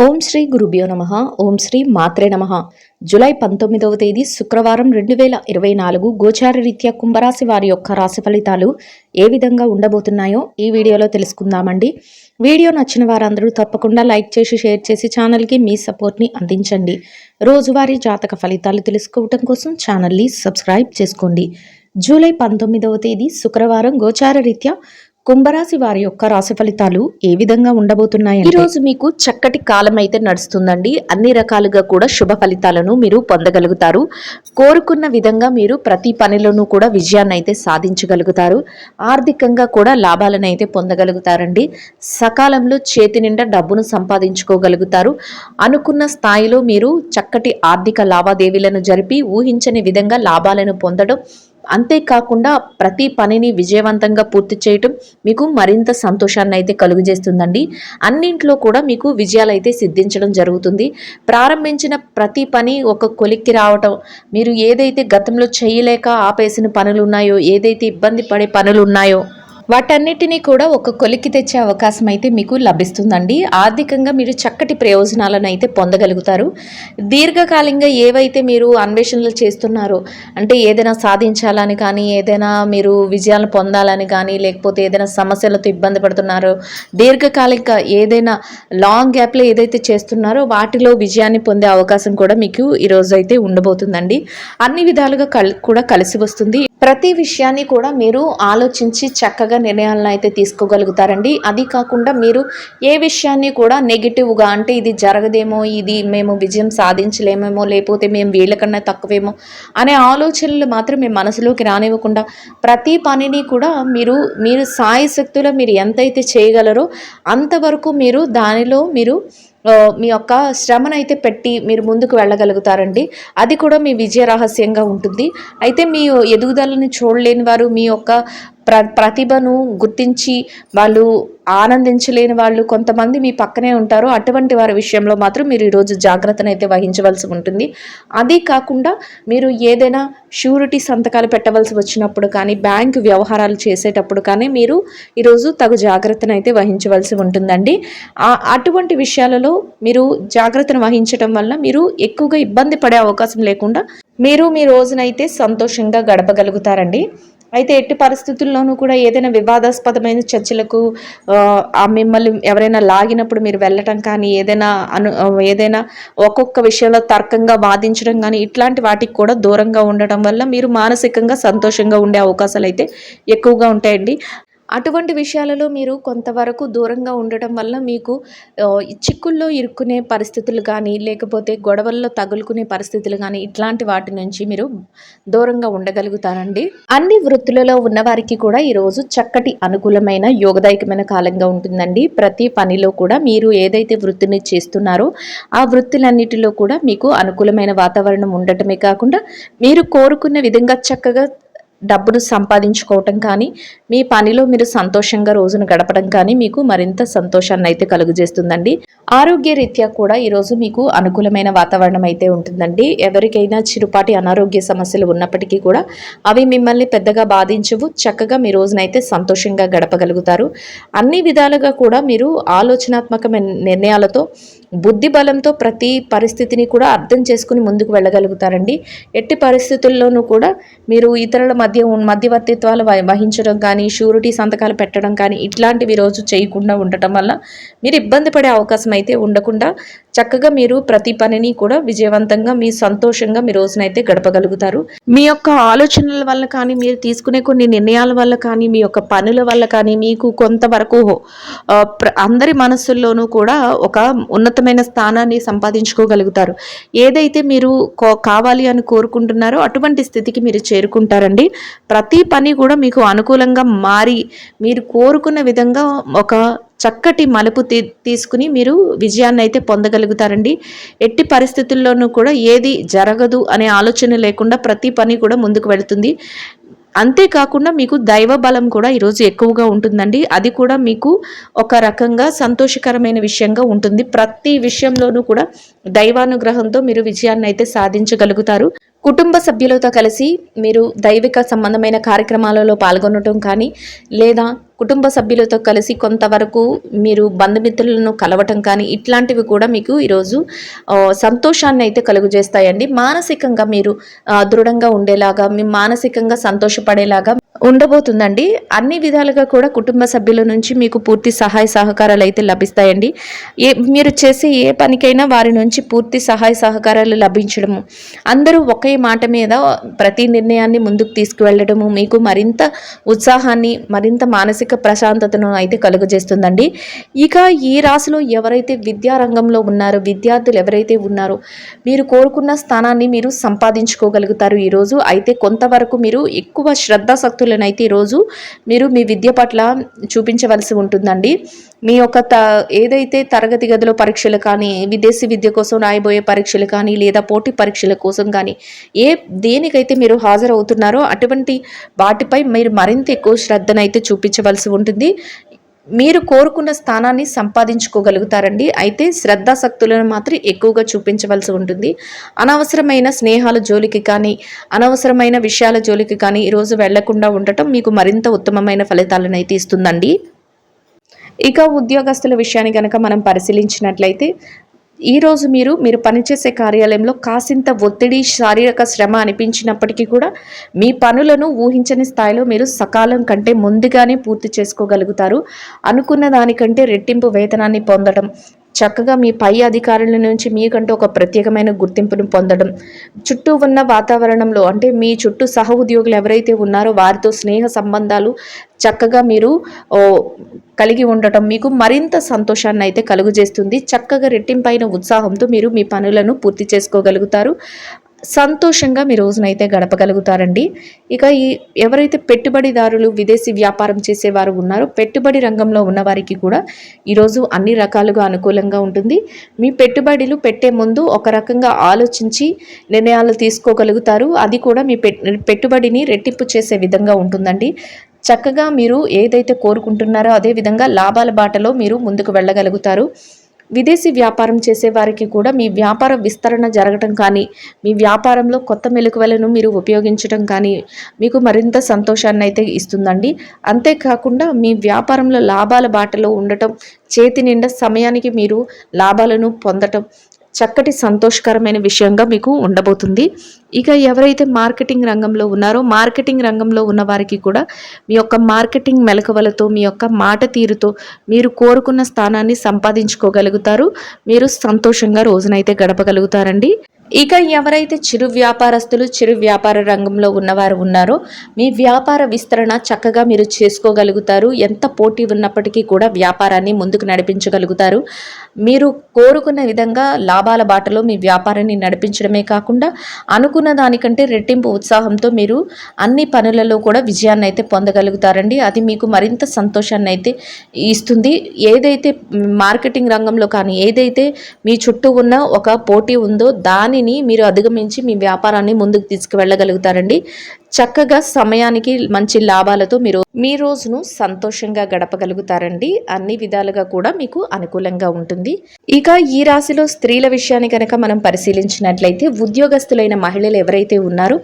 ఓం శ్రీ గురుభ్యో నమః. ఓం శ్రీ మాత్రే నమః. జూలై 19వ తేదీ శుక్రవారం 2024 గోచార రీత్యా కుంభరాశి వారి యొక్క రాశి ఫలితాలు ఏ విధంగా ఉండబోతున్నాయో ఈ వీడియోలో తెలుసుకుందామండి. వీడియో నచ్చిన వారందరూ తప్పకుండా లైక్ చేసి షేర్ చేసి ఛానల్కి మీ సపోర్ట్ని అందించండి. రోజువారీ జాతక ఫలితాలు తెలుసుకోవటం కోసం ఛానల్ని సబ్స్క్రైబ్ చేసుకోండి. జూలై 19వ తేదీ శుక్రవారం గోచార రీత్యా కుంభరాశి వారి యొక్క రాశి ఫలితాలు ఏ విధంగా ఉండబోతున్నాయి. ఈ రోజు మీకు చక్కటి కాలం అయితే నడుస్తుందండి. అన్ని రకాలుగా కూడా శుభ ఫలితాలను మీరు పొందగలుగుతారు. కోరుకున్న విధంగా మీరు ప్రతి పనిలోనూ కూడా విజయాన్ని అయితే సాధించగలుగుతారు. ఆర్థికంగా కూడా లాభాలను అయితే పొందగలుగుతారండి. సకాలంలో చేతి నిండా డబ్బును సంపాదించుకోగలుగుతారు. అనుకున్న స్థాయిలో మీరు చక్కటి ఆర్థిక లావాదేవీలను జరిపి ఊహించని విధంగా లాభాలను పొందడం, అంతేకాకుండా ప్రతి పనిని విజయవంతంగా పూర్తి చేయటం మీకు మరింత సంతోషాన్ని అయితే కలుగజేస్తుందండి. అన్నింట్లో కూడా మీకు విజయాలు అయితే సిద్ధించడం జరుగుతుంది. ప్రారంభించిన ప్రతి పని ఒక కొలిక్కి రావటం, మీరు ఏదైతే గతంలో చేయలేక ఆపేసిన పనులు ఉన్నాయో, ఏదైతే ఇబ్బంది పడే పనులు ఉన్నాయో వాటన్నిటినీ కూడా ఒక కొలిక్కి తెచ్చే అవకాశం అయితే మీకు లభిస్తుందండి. ఆర్థికంగా మీరు చక్కటి ప్రయోజనాలను అయితే పొందగలుగుతారు. దీర్ఘకాలికంగా ఏవైతే మీరు అన్వేషణలు చేస్తున్నారో, అంటే ఏదైనా సాధించాలని కానీ, ఏదైనా మీరు విజయాలను పొందాలని కానీ, లేకపోతే ఏదైనా సమస్యలతో ఇబ్బంది పడుతున్నారో, దీర్ఘకాలిక ఏదైనా లాంగ్ గ్యాప్లో ఏదైతే చేస్తున్నారో వాటిలో విజయాన్ని పొందే అవకాశం కూడా మీకు ఈరోజు అయితే ఉండబోతుందండి. అన్ని విధాలుగా కూడా కలిసి వస్తుంది. ప్రతి విషయాన్ని కూడా మీరు ఆలోచించి చక్కగా నిర్ణయాలను అయితే తీసుకోగలుగుతారండి. అది కాకుండా మీరు ఏ విషయాన్ని కూడా నెగిటివ్గా, అంటే ఇది జరగదేమో, ఇది మేము విజయం సాధించలేమేమో, లేకపోతే మేము వీళ్ళకన్నా తక్కువేమో అనే ఆలోచనలు మాత్రం మీ మనసులోకి రానివ్వకుండా ప్రతి పనిని కూడా మీరు సాయశక్తులో మీరు ఎంతైతే చేయగలరో అంతవరకు మీరు దానిలో మీ యొక్క శ్రమనైతే పెట్టి మీరు ముందుకు వెళ్ళగలుగుతారండి. అది కూడా మీ విజయ రహస్యంగా ఉంటుంది. అయితే మీ ఎదుగుదలని చూడలేని వారు, మీ యొక్క ప్రతిభను గుర్తించి వాళ్ళు ఆనందించలేని వాళ్ళు కొంతమంది మీ పక్కనే ఉంటారు. అటువంటి వారి విషయంలో మాత్రం మీరు ఈరోజు జాగ్రత్తను అయితే వహించవలసి ఉంటుంది. అది కాకుండా మీరు ఏదైనా షూరిటీ సంతకాలు పెట్టవలసి వచ్చినప్పుడు కానీ, బ్యాంకు వ్యవహారాలు చేసేటప్పుడు కానీ మీరు ఈరోజు తగు జాగ్రత్తను అయితే వహించవలసి ఉంటుందండి. అటువంటి విషయాలలో మీరు జాగ్రత్తను వహించడం వల్ల మీరు ఎక్కువగా ఇబ్బంది పడే అవకాశం లేకుండా మీరు మీ రోజునైతే సంతోషంగా గడపగలుగుతారండి. అయితే ఎట్టి పరిస్థితుల్లోనూ కూడా ఏదైనా వివాదాస్పదమైన చర్చలకు మిమ్మల్ని ఎవరైనా లాగినప్పుడు మీరు వెళ్ళటం కానీ, ఏదైనా ఒక్కొక్క విషయంలో తర్కంగా వాదించడం కానీ, ఇట్లాంటి వాటికి కూడా దూరంగా ఉండటం వల్ల మీరు మానసికంగా సంతోషంగా ఉండే అవకాశాలు అయితే ఎక్కువగా ఉంటాయండి. అటువంటి విషయాలలో మీరు కొంతవరకు దూరంగా ఉండటం వల్ల మీకు చిక్కుల్లో ఇరుక్కునే పరిస్థితులు కానీ, లేకపోతే గొడవల్లో తగులుకునే పరిస్థితులు కానీ, ఇట్లాంటి వాటి నుంచి మీరు దూరంగా ఉండగలుగుతారండి. అన్ని వృత్తులలో ఉన్నవారికి కూడా ఈరోజు చక్కటి అనుకూలమైన యోగదాయకమైన కాలంగా ఉంటుందండి. ప్రతి పనిలో కూడా మీరు ఏదైతే వృత్తిని చేస్తున్నారో ఆ వృత్తులన్నిటిలో కూడా మీకు అనుకూలమైన వాతావరణం ఉండటమే కాకుండా మీరు కోరుకున్న విధంగా చక్కగా డబ్బును సంపాదించుకోవటం కానీ, మీ పనిలో మీరు సంతోషంగా రోజును గడపడం కానీ మీకు మరింత సంతోషాన్ని అయితే కలుగజేస్తుందండి. ఆరోగ్య రీత్యా కూడా ఈరోజు మీకు అనుకూలమైన వాతావరణం అయితే ఉంటుందండి. ఎవరికైనా చిరుపాటి అనారోగ్య సమస్యలు ఉన్నప్పటికీ కూడా అవి మిమ్మల్ని పెద్దగా బాధించవు. చక్కగా మీ రోజునైతే సంతోషంగా గడపగలుగుతారు. అన్ని విధాలుగా కూడా మీరు ఆలోచనాత్మకమైన నిర్ణయాలతో, బుద్ధి బలంతో ప్రతి పరిస్థితిని కూడా అర్థం చేసుకుని ముందుకు వెళ్ళగలుగుతారండి. ఎట్టి పరిస్థితుల్లోనూ కూడా మీరు ఇతరుల మధ్యవర్తిత్వాలు వహించడం కానీ, షూరిటీ సంతకాలు పెట్టడం కానీ ఇట్లాంటివి రోజు చేయకుండా ఉండటం వల్ల మీరు ఇబ్బంది పడే అవకాశం అయితే ఉండకుండా చక్కగా మీరు ప్రతి పనిని కూడా విజయవంతంగా సంతోషంగా మీ రోజునైతే గడపగలుగుతారు. మీ యొక్క ఆలోచనల వల్ల కానీ, మీరు తీసుకునే కొన్ని నిర్ణయాల వల్ల కానీ, మీ యొక్క పనుల వల్ల కానీ మీకు కొంతవరకు అందరి మనస్సుల్లోనూ కూడా ఒక ఉన్నతమైన స్థానాన్ని సంపాదించుకోగలుగుతారు. ఏదైతే మీరు కావాలి అని కోరుకుంటున్నారో అటువంటి స్థితికి మీరు చేరుకుంటారండి. ప్రతి పని కూడా మీకు అనుకూలంగా మారి మీరు కోరుకున్న విధంగా ఒక చక్కటి మలుపు తీసుకుని మీరు విజయాన్ని అయితే పొందగలుగుతారండి. ఎట్టి పరిస్థితుల్లోనూ కూడా ఏది జరగదు అనే ఆలోచన లేకుండా ప్రతి పని కూడా ముందుకు వెళుతుంది. అంతేకాకుండా మీకు దైవ బలం కూడా ఈరోజు ఎక్కువగా ఉంటుందండి. అది కూడా మీకు ఒక రకంగా సంతోషకరమైన విషయంగా ఉంటుంది. ప్రతి విషయంలోనూ కూడా దైవానుగ్రహంతో మీరు విజయాన్ని అయితే సాధించగలుగుతారు. కుటుంబ సభ్యులతో కలిసి మీరు దైవిక సంబంధమైన కార్యక్రమాలలో పాల్గొనడం కానీ, లేదా కుటుంబ సభ్యులతో కలిసి కొంతవరకు మీరు బంధుమిత్రులను కలవటం కానీ ఇట్లాంటివి కూడా మీకు ఈరోజు సంతోషాన్ని అయితే కలుగజేస్తాయండి. మానసికంగా మీరు దృఢంగా ఉండేలాగా, మీ మానసికంగా సంతోషపడేలాగా ఉండబోతుందండి. అన్ని విధాలుగా కూడా కుటుంబ సభ్యుల నుంచి మీకు పూర్తి సహాయ సహకారాలు అయితే లభిస్తాయండి. మీరు చేసే ఏ పనికైనా వారి నుంచి పూర్తి సహాయ సహకారాలు లభించడము, అందరూ ఒకే మాట మీద ప్రతి నిర్ణయాన్ని ముందుకు తీసుకువెళ్ళడము మీకు మరింత ఉత్సాహాన్ని, మరింత మానసిక ప్రశాంతతను అయితే కలుగజేస్తుందండి. ఇక ఈ రాశిలో ఎవరైతే విద్యారంగంలో ఉన్నారో, విద్యార్థులు ఎవరైతే ఉన్నారో మీరు కోరుకున్న స్థానాన్ని మీరు సంపాదించుకోగలుగుతారు ఈరోజు. అయితే కొంతవరకు మీరు ఎక్కువ శ్రద్ధాశక్తులు అయితే ఈరోజు మీరు మీ విద్య పట్ల చూపించవలసి ఉంటుందండి. మీ యొక్క ఏదైతే తరగతి గదిలో పరీక్షలు కానీ, విదేశీ విద్య కోసం రాయబోయే పరీక్షలు కానీ, లేదా పోటీ పరీక్షల కోసం కానీ దేనికైతే మీరు హాజరవుతున్నారో అటువంటి వాటిపై మీరు మరింత ఎక్కువ శ్రద్ధనైతే చూపించవలసి ఉంటుంది. మీరు కోరుకున్న స్థానాన్ని సంపాదించుకోగలుగుతారండి. అయితే శ్రద్ధాశక్తులను మాత్రం ఎక్కువగా చూపించవలసి ఉంటుంది. అనవసరమైన స్నేహాల జోలికి కానీ, అనవసరమైన విషయాల జోలికి కానీ ఈరోజు వెళ్లకుండా ఉండటం మీకు మరింత ఉత్తమమైన ఫలితాలను అయితే ఇస్తుందండి. ఇక ఉద్యోగస్తుల విషయాన్ని కనుక మనం పరిశీలించినట్లయితే ఈరోజు మీరు పనిచేసే కార్యాలయంలో కాసింత ఒత్తిడి, శారీరక శ్రమ అనిపించినప్పటికీ కూడా మీ పనులను ఊహించని స్థాయిలో మీరు సకాలం కంటే ముందుగానే పూర్తి చేసుకోగలుగుతారు. అనుకున్న దానికంటే రెట్టింపు వేతనాన్ని పొందడం, చక్కగా మీ పై అధికారుల నుంచి మీకంటూ ఒక ప్రత్యేకమైన గుర్తింపును పొందడం, చుట్టూ ఉన్న వాతావరణంలో అంటే మీ చుట్టూ సహ ఉద్యోగులు ఎవరైతే ఉన్నారో వారితో స్నేహ సంబంధాలు చక్కగా మీరు కలిగి ఉండటం మీకు మరింత సంతోషాన్ని అయితే కలుగజేస్తుంది. చక్కగా రెట్టింపైన ఉత్సాహంతో మీరు మీ పనులను పూర్తి చేసుకోగలుగుతారు. సంతోషంగా మీ రోజునైతే గడపగలుగుతారండి. ఇక ఎవరైతే పెట్టుబడిదారులు, విదేశీ వ్యాపారం చేసేవారు ఉన్నారో పెట్టుబడి రంగంలో ఉన్న వారికి కూడా ఈరోజు అన్ని రకాలుగా అనుకూలంగా ఉంటుంది. మీ పెట్టుబడులు పెట్టే ముందు ఒక రకంగా ఆలోచించి నిర్ణయాలు తీసుకోగలుగుతారు. అది కూడా మీ పెట్టుబడిని రెట్టింపు చేసే విధంగా ఉంటుందండి. చక్కగా మీరు ఏదైతే కోరుకుంటున్నారో అదే విధంగా లాభాల బాటలో మీరు ముందుకు వెళ్ళగలుగుతారు. విదేశీ వ్యాపారం చేసే వారికి కూడా మీ వ్యాపార విస్తరణ జరగటం కానీ, మీ వ్యాపారంలో కొత్త మెలకువలను మీరు ఉపయోగించడం కానీ మీకు మరింత సంతోషాన్ని అయితే ఇస్తుందండి. అంతేకాకుండా మీ వ్యాపారంలో లాభాల బాటలో ఉండటం, చేతి నిండా సమయానికి మీరు లాభాలను పొందటం చక్కటి సంతోషకరమైన విషయంగా మీకు ఉండబోతుంది. ఇక ఎవరైతే మార్కెటింగ్ రంగంలో ఉన్నారో మార్కెటింగ్ రంగంలో ఉన్న వారికి కూడా మీ యొక్క మార్కెటింగ్ మెలకువలతో, మీ యొక్క మాట తీరుతో మీరు కోరుకున్న స్థానాన్ని సంపాదించుకోగలుగుతారు. మీరు సంతోషంగా రోజునైతే గడపగలుగుతారండి. ఇక ఎవరైతే చిరు వ్యాపారస్తులు, చిరు వ్యాపార రంగంలో ఉన్నవారు ఉన్నారో మీ వ్యాపార విస్తరణ చక్కగా మీరు చేసుకోగలుగుతారు. ఎంత పోటీ ఉన్నప్పటికీ కూడా వ్యాపారాన్ని ముందుకు నడిపించగలుగుతారు. మీరు కోరుకున్న విధంగా లాభాల బాటలో మీ వ్యాపారాన్ని నడిపించడమే కాకుండా అనుకున్న దానికంటే రెట్టింపు ఉత్సాహంతో మీరు అన్ని పనులలో కూడా విజయాన్ని అయితే పొందగలుగుతారండి. అది మీకు మరింత సంతోషాన్ని అయితే ఇస్తుంది. ఏదైతే మార్కెటింగ్ రంగంలో కానీ ఏదైతే మీ చుట్టూ ఉన్న ఒక పోటీ ఉందో దానిని మీరు అధిగమించి మీ వ్యాపారాన్ని ముందుకు తీసుకువెళ్ళగలుగుతారండి. చక్కగా సమయానికి మంచి లాభాలతో మీరు మీ రోజును సంతోషంగా గడపగలుగుతారండి. అన్ని విధాలుగా కూడా మీకు అనుకూలంగా ఉంటుంది. ఇక ఈ రాశిలో స్త్రీల విషయాన్ని కనుక మనం పరిశీలించినట్లయితే ఉద్యోగస్తులైన మహిళలు ఎవరైతే ఉన్నారో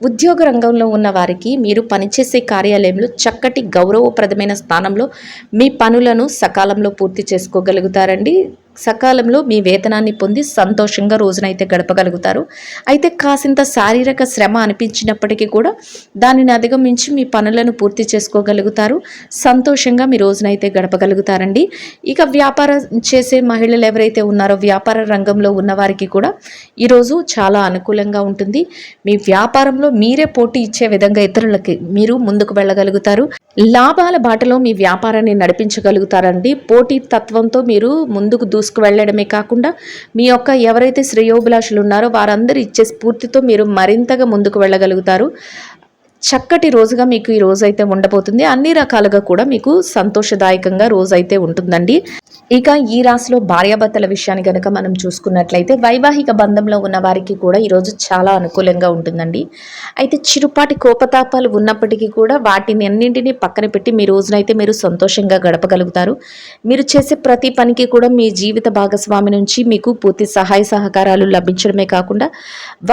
ఉద్యోగ రంగంలో ఉన్న వారికి మీరు పనిచేసే కార్యాలయంలో చక్కటి గౌరవప్రదమైన స్థానంలో మీ పనులను సకాలంలో పూర్తి చేసుకోగలుగుతారండి. సకాలంలో మీ వేతనాన్ని పొంది సంతోషంగా రోజునైతే గడపగలుగుతారు. అయితే కాసింత శారీరక శ్రమ అనిపించినప్పటికీ కూడా దానిని అధిగమించి మీ పనులను పూర్తి చేసుకోగలుగుతారు. సంతోషంగా మీ రోజునైతే గడపగలుగుతారండి. ఇక వ్యాపారం చేసే మహిళలు ఎవరైతే ఉన్నారో వ్యాపార రంగంలో ఉన్నవారికి కూడా ఈరోజు చాలా అనుకూలంగా ఉంటుంది. మీ వ్యాపారంలో మీరే పోటీ ఇచ్చే విధంగా ఇతరులకి మీరు ముందుకు వెళ్ళగలుగుతారు. లాభాల బాటలో మీ వ్యాపారాన్ని నడిపించగలుగుతారండి. పోటీ తత్వంతో మీరు ముందుకు దూసుకు వెళ్ళడమే కాకుండా మీ యొక్క ఎవరైతే శ్రేయోభిలాషులు ఉన్నారో వారందరూ ఇచ్చే స్ఫూర్తితో మీరు మరింతగా ముందుకు వెళ్ళగలుగుతారు. చక్కటి రోజుగా మీకు ఈ రోజైతే ఉండబోతుంది. అన్ని రకాలుగా కూడా మీకు సంతోషదాయకంగా రోజైతే ఉంటుందండి. ఇక ఈ రాశిలో భార్యాభర్తల విషయాన్ని కనుక మనం చూసుకున్నట్లయితే వైవాహిక బంధంలో ఉన్న వారికి కూడా ఈరోజు చాలా అనుకూలంగా ఉంటుందండి. అయితే చిరుపాటి కోపతాపాలు ఉన్నప్పటికీ కూడా వాటిని అన్నింటినీ పక్కన పెట్టి మీ రోజునైతే మీరు సంతోషంగా గడపగలుగుతారు. మీరు చేసే ప్రతి పనికి కూడా మీ జీవిత భాగస్వామి నుంచి మీకు పూర్తి సహాయ సహకారాలు లభించడమే కాకుండా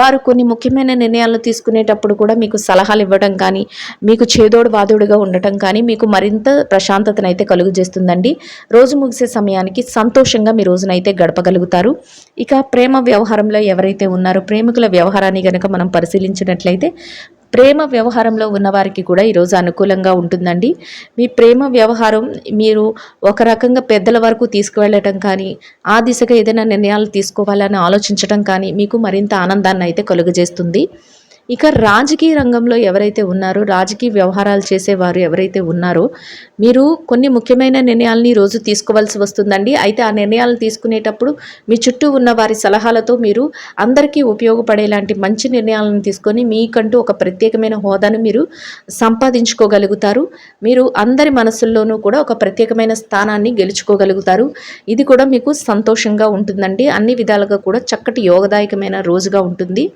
వారు కొన్ని ముఖ్యమైన నిర్ణయాలు తీసుకునేటప్పుడు కూడా మీకు సలహాలు ఇవ్వడం ఇవ్వటం కానీ, మీకు చేదోడు వాదోడుగా ఉండటం కానీ మీకు మరింత ప్రశాంతతనైతే కలుగజేస్తుందండి. రోజు ముగిసే సమయానికి సంతోషంగా మీ రోజునైతే గడపగలుగుతారు. ఇక ప్రేమ వ్యవహారంలో ఎవరైతే ఉన్నారో ప్రేమికుల వ్యవహారాన్ని గనక మనం పరిశీలించినట్లయితే ప్రేమ వ్యవహారంలో ఉన్నవారికి కూడా ఈరోజు అనుకూలంగా ఉంటుందండి. మీ ప్రేమ వ్యవహారం మీరు ఒక రకంగా పెద్దల వరకు తీసుకువెళ్ళటం కానీ, ఆ దిశగా ఏదైనా నిర్ణయాలు తీసుకోవాలని ఆలోచించడం కానీ మీకు మరింత ఆనందాన్ని అయితే కలుగజేస్తుంది. ఇక రాజకీయ రంగంలో ఎవరైతే ఉన్నారో, రాజకీయ వ్యవహారాలు చేసేవారు ఎవరైతే ఉన్నారో, మీరు కొన్ని ముఖ్యమైన నిర్ణయాలని రోజు తీసుకోవాల్సి వస్తుందండి. అయితే ఆ నిర్ణయాలు తీసుకునేటప్పుడు మీ చుట్టూ ఉన్న వారి సలహాలతో మీరు అందరికీ ఉపయోగపడేలాంటి మంచి నిర్ణయాలను తీసుకొని మీకంటూ ఒక ప్రత్యేకమైన హోదాను మీరు సంపాదించుకోగలుగుతారు. మీరు అందరి మనసుల్లోనూ కూడా ఒక ప్రత్యేకమైన స్థానాన్ని గెలుచుకోగలుగుతారు. ఇది కూడా మీకు సంతోషంగా ఉంటుందండి. అన్ని విధాలుగా కూడా చక్కటి యోగదాయకమైన రోజుగా ఉంటుంది.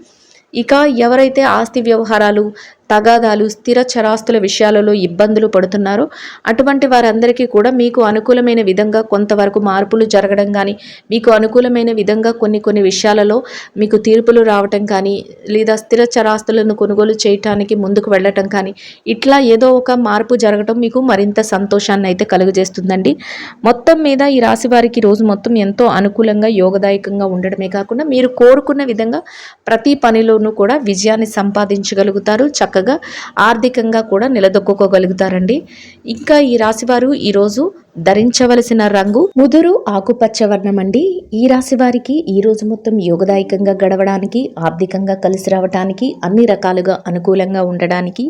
ఇక ఎవరైతే ఆస్తి వ్యవహారాలు, తగాదాలు, స్థిర చరాస్తుల విషయాలలో ఇబ్బందులు పడుతున్నారో అటువంటి వారందరికీ కూడా మీకు అనుకూలమైన విధంగా కొంతవరకు మార్పులు జరగడం కానీ, మీకు అనుకూలమైన విధంగా కొన్ని విషయాలలో మీకు తీర్పులు రావటం కానీ, లేదా స్థిర చరాస్తులను కొనుగోలు చేయటానికి ముందుకు వెళ్ళటం కానీ, ఇట్లా ఏదో ఒక మార్పు జరగటం మీకు మరింత సంతోషాన్ని అయితే కలుగజేస్తుందండి. మొత్తం మీద ఈ రాశి వారికి రోజు మొత్తం ఎంతో అనుకూలంగా యోగదాయకంగా ఉండడమే కాకుండా మీరు కోరుకున్న విధంగా ప్రతి పనిలోనూ కూడా విజయాన్ని సంపాదించగలుగుతారు. చక్కగా ఆర్థికంగా కూడా నిలదొక్కుకోగలుగుతారండి. ఇంకా ఈ రాశివారు ఈరోజు ధరించవలసిన రంగు ముదురు ఆకుపచ్చ వర్ణం అండి. ఈ రాశి వారికి ఈ రోజు మొత్తం యోగదాయకంగా గడవడానికి, ఆర్థికంగా కలిసి రావడానికి, అన్ని రకాలుగా అనుకూలంగా ఉండడానికి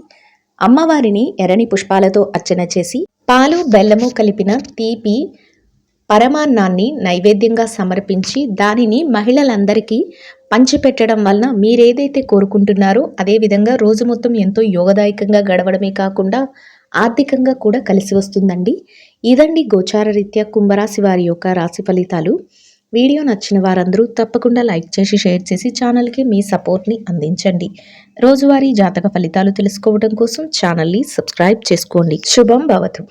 అమ్మవారిని ఎర్రని పుష్పాలతో అర్చన చేసి పాలు బెల్లము కలిపిన తీపి పరమాన్నాన్ని నైవేద్యంగా సమర్పించి దానిని మహిళలందరికీ పంచిపెట్టడం వలన మీరేదైతే కోరుకుంటున్నారో అదేవిధంగా రోజు మొత్తం ఎంతో యోగదాయకంగా గడవడమే కాకుండా ఆర్థికంగా కూడా కలిసి వస్తుందండి. ఇదండి గోచార రీత్యా కుంభరాశి వారి యొక్క రాశి ఫలితాలు. వీడియో నచ్చిన వారందరూ తప్పకుండా లైక్ చేసి షేర్ చేసి ఛానల్కి మీ సపోర్ట్ని అందించండి. రోజువారీ జాతక ఫలితాలు తెలుసుకోవడం కోసం ఛానల్ని సబ్స్క్రైబ్ చేసుకోండి. శుభం భవతు.